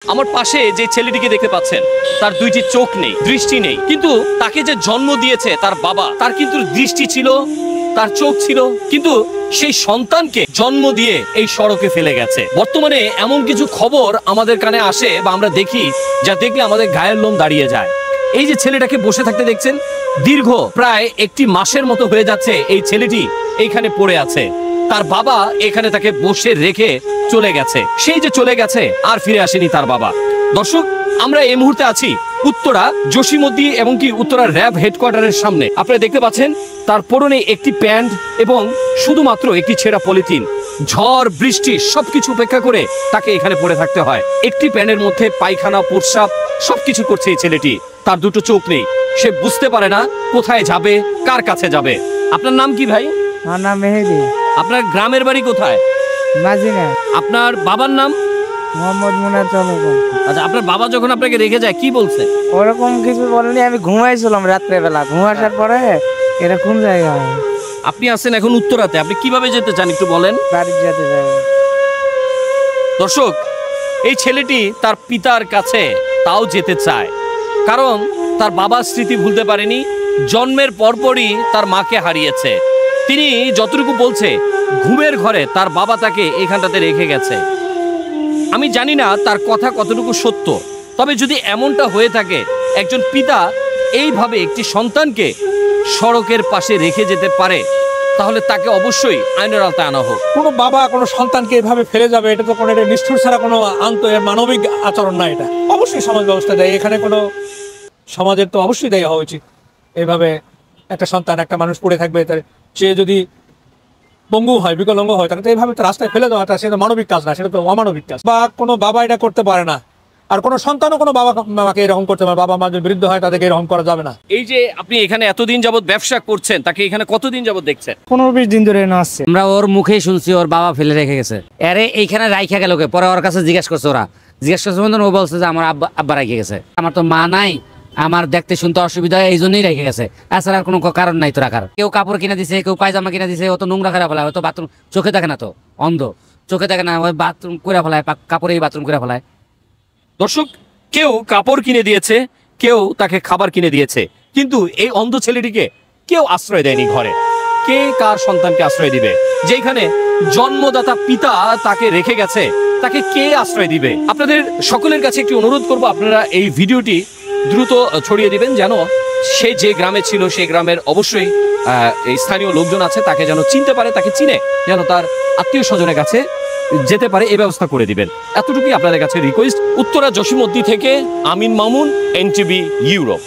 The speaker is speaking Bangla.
আমার পাশে যে ছেলেটিকে দেখতে পাচ্ছেন তার দুইটি চোখ নেই, দৃষ্টি নেই, কিন্তু তাকে যে জন্ম দিয়েছে তার বাবা, তার কিন্তু দৃষ্টি ছিল, তার চোখ ছিল, কিন্তু সেই সন্তানকে জন্ম দিয়ে এই সড়কে ফেলে গেছে। বর্তমানে এমন কিছু খবর আমাদের কানে আসে বা আমরা দেখি, যা দেখলে আমাদের গায়ের লোম দাঁড়িয়ে যায়। এই যে ছেলেটাকে বসে থাকতে দেখছেন, দীর্ঘ প্রায় 1 মাসের মতো হয়ে যাচ্ছে এই ছেলেটি এইখানে পড়ে আছে। তার বাবা এখানে তাকে বসে রেখে চলে গেছে। সেই যে চলে গেছে আর ফিরে আসেনি তার বাবা। দর্শক, আমরা এই মুহূর্তে আছি উত্তরা জসিমউদ্দি এবং কি উত্তরা র্যাব হেডকোয়ার্টারের সামনে। আপনারা দেখতে পাচ্ছেন তার পরনে একটি প্যান্ট এবং শুধুমাত্র একটি ছেঁড়া পলিথিন। ঝড় বৃষ্টি সবকিছু উপেক্ষা করে তাকে এখানে পড়ে থাকতে হয়। একটি প্যানের মধ্যে পায়খানা প্রস্রাব সবকিছু করছে এই ছেলেটি। তার দুটো চোখ নেই, সে বুঝতে পারে না কোথায় যাবে, কার কাছে যাবে। আপনার নাম কি ভাই? আমার নাম মেহেদি। আপনার গ্রামের বাড়ি কোথায়? মাজিনা। আপনার বাবার নাম? মোহাম্মদ মুনার চলক। আচ্ছা, আপনার বাবা যখন আপনাকে রেখে যায় কি বলছে? ওরকম কিছু বলেনি, আমি ঘুমাইছিলাম রাত্রেবেলা। ঘুমাসার পরে এরকম জায়গা। আপনি আছেন এখন উত্তরাতে, আপনি কিভাবে যেতে চান একটু বলেন। বাড়ি যেতে যাবে। দর্শক, এই ছেলেটি তার পিতার কাছে তাও যেতে চায়, কারণ তার বাবার স্মৃতি ভুলতে পারেনি। জন্মের পরপরই তার মাকে হারিয়েছে। তিনি যতটুকু বলছে, ঘুমের ঘরে তার বাবা তাকে এখানটাতে রেখে গেছে। আমি জানি না তার কথা কতটুকু সত্য, তবে যদি এমনটা হয়ে থাকে, একজন পিতা এইভাবে একটি সন্তানকে সড়কের পাশে রেখে যেতে পারে, তাহলে তাকে অবশ্যই আইনের আওতায় আনা হোক। কোনো বাবা কোনো সন্তানকে এভাবে ফেলে যাবে, এটা তো কোনো নিষ্ঠুর ছাড়া কোনো মানবিক আচরণ না। এটা অবশ্যই সমাজ ব্যবস্থা দেয়, এখানে কোনো সমাজের তো অবশ্যই দায়ী হওয়া উচিত। এইভাবে একটা সন্তান, একটা মানুষ পড়ে থাকবে, সে যদি পঙ্গু হয়, বিকলাঙ্গ হয়, তাহলে তো এইভাবে তো রাস্তায় ফেলে দেওয়াটা সেটা মানবিক কাজ না, সেটা তো অমানবিক কাজ। বা কোনো বাবা এটা করতে পারে না, আর কোনো সন্তানও কোনো বাবা মাকে এরকম করতে পারে। বাবা মা যদি বিরুদ্ধ হয়, তাদেরকে এরকম করা যাবে না। এই যে আপনি এখানে এতদিন যাবত ব্যবসা করছেন, তাকে এখানে কতদিন যাবত দেখছেন? 15-20 দিন ধরে আসছে। আমরা ওর মুখেই শুনছি ওর বাবা ফেলে রেখে গেছে। আরে এইখানে রাইখা গেল কে? পরে ওর কাছে জিজ্ঞেস করছে, জিজ্ঞেস করছে, ও বলছে যে আমার আব্বা রেখে গেছে। আমার তো মা নাই, আমার দেখতে শুনতে অসুবিধা হয়, এই জন্যই রেখে গেছে। এছাড়া আর কোনো কারণ নাই তো রাখার। কেউ কাপড় কিনে দিছে, কেউ পায়জামা কিনে দিছে, ও তো নোংরা করে ফেলায়। হয়তো বাথরুম চোখে দেখে না, তো অন্ধ, চোখে দেখে না, ওই বাথরুম করে ফেলায়, কাপড়েই বাথরুম করে ফেলায়। দর্শক, কেউ কাপড় কিনে দিয়েছে, কেউ তাকে খাবার কিনে দিয়েছে, কিন্তু এই অন্ধ ছেলেটিকে কেউ আশ্রয় দেয়নি ঘরে। কে কার সন্তানকে আশ্রয় দিবে? যেখানে জন্মদাতা পিতা তাকে রেখে গেছে, তাকে কে আশ্রয় দিবে? আপনাদের সকলের কাছে একটি অনুরোধ করব, আপনারা এই ভিডিওটি দ্রুত ছড়িয়ে দিবেন, যেন সে যে গ্রামে ছিল সেই গ্রামের অবশ্যই স্থানীয় লোকজন আছে, তাকে যেন চিনতে পারে, তাকে চিনে যেন তার আত্মীয় স্বজনের কাছে যেতে পারে, এই ব্যবস্থা করে দিবেন। এতটুকুই আপনাদের কাছে রিকোয়েস্ট। উত্তরা জসিমউদ্দি থেকে আমিন মামুন, NTV ইউরোপ।